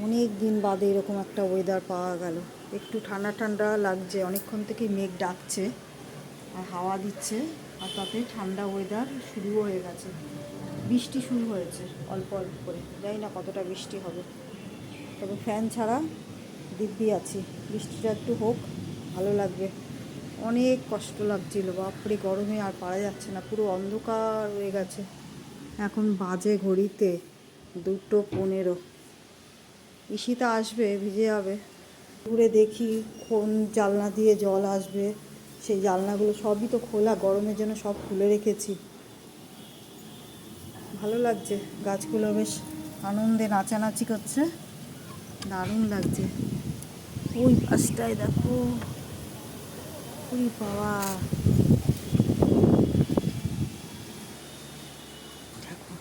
অনেক দিন বাদে এরকম একটা ওয়েদার পাওয়া গেল। একটু ঠান্ডা ঠান্ডা লাগছে, অনেকক্ষণ থেকেই মেঘ ডাকছে আর হাওয়া দিচ্ছে, আর তাতে ঠান্ডা ওয়েদার শুরুও হয়ে গেছে। বৃষ্টি শুরু হয়েছে অল্প অল্প করে, জানি না কতটা বৃষ্টি হবে, তবে ফ্যান ছাড়া দিব্যি আছি। বৃষ্টিটা একটু হোক, ভালো লাগবে। অনেক কষ্ট লাগছিল, বাপরে গরমে আর পারা যাচ্ছে না, পুরো অন্ধকার হয়ে গেছে। এখন বাজে ঘড়িতে 2:15। ঈশিতা আসবে, ভিজে যাবে। দূরে দেখি কোন জানলা দিয়ে জল আসবে, সেই জানলাগুলো সবই তো খোলা, গরমের জন্য সব খুলে রেখেছি। ভালো লাগছে, গাছগুলো বেশ আনন্দে নাচানাচি করছে, দারুণ লাগছে। ওই পাশটায় দেখো, ওই বাবা, দেখো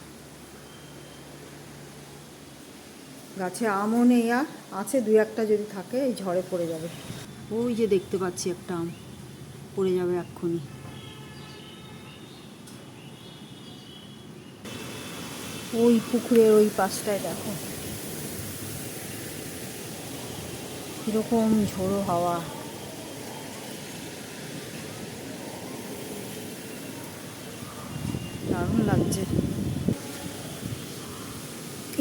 গাছে আমও নেই, আর আছে 2-1টা, যদি থাকে এই ঝড়ে পড়ে যাবে। ওই যে দেখতে পাচ্ছি একটা আম পড়ে যাবে এক্ষুনি। ওই পুকুরের ওই পাশটায় দেখো কিরকম ঝোড়ো হাওয়া। দারুণ লাগছে।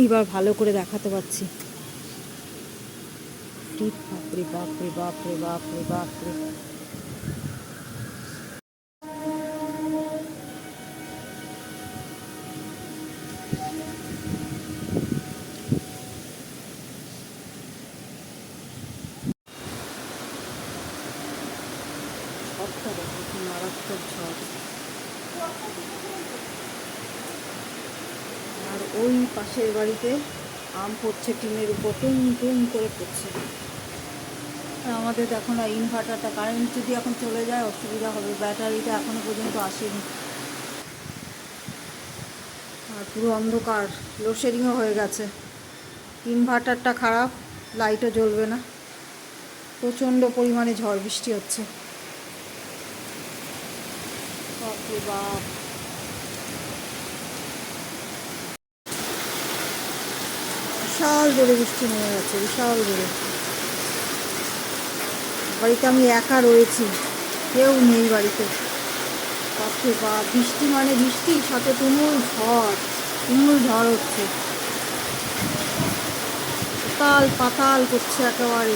এবার ভালো করে দেখাতে পারছি। বাপরে বাপরে বাপরে বাপরে বাপরে, ঝড়টা দেখো কি মারাত্মক ঝড়। আর ওই পাশের বাড়িতে আম পড়ছে টিনের উপর, টুম টুম করে পড়ছে। আর আমাদের দেখো না ইনভার্টারটা, কারেন্ট যদি এখন চলে যায় অসুবিধা হবে, ব্যাটারিটা এখনো পর্যন্ত আসেনি। আর পুরো অন্ধকার, লোডশেডিংও হয়ে গেছে, ইনভার্টারটা খারাপ, লাইটও জ্বলবে না। প্রচণ্ড পরিমাণে ঝড় বৃষ্টি হচ্ছে। বাপরে বাপ, বিশাল জোরে বৃষ্টি নেমে গেছে, বিশাল জোরে। বাড়িতে আমি একা রয়েছি, কেউ নেই বাড়িতে। বাপরে বাপ, বৃষ্টি মানে বৃষ্টি, সাথে তুমুল ঝড়, তুমুল ঝড় হচ্ছে, পাতাল পাতাল করছে একেবারে।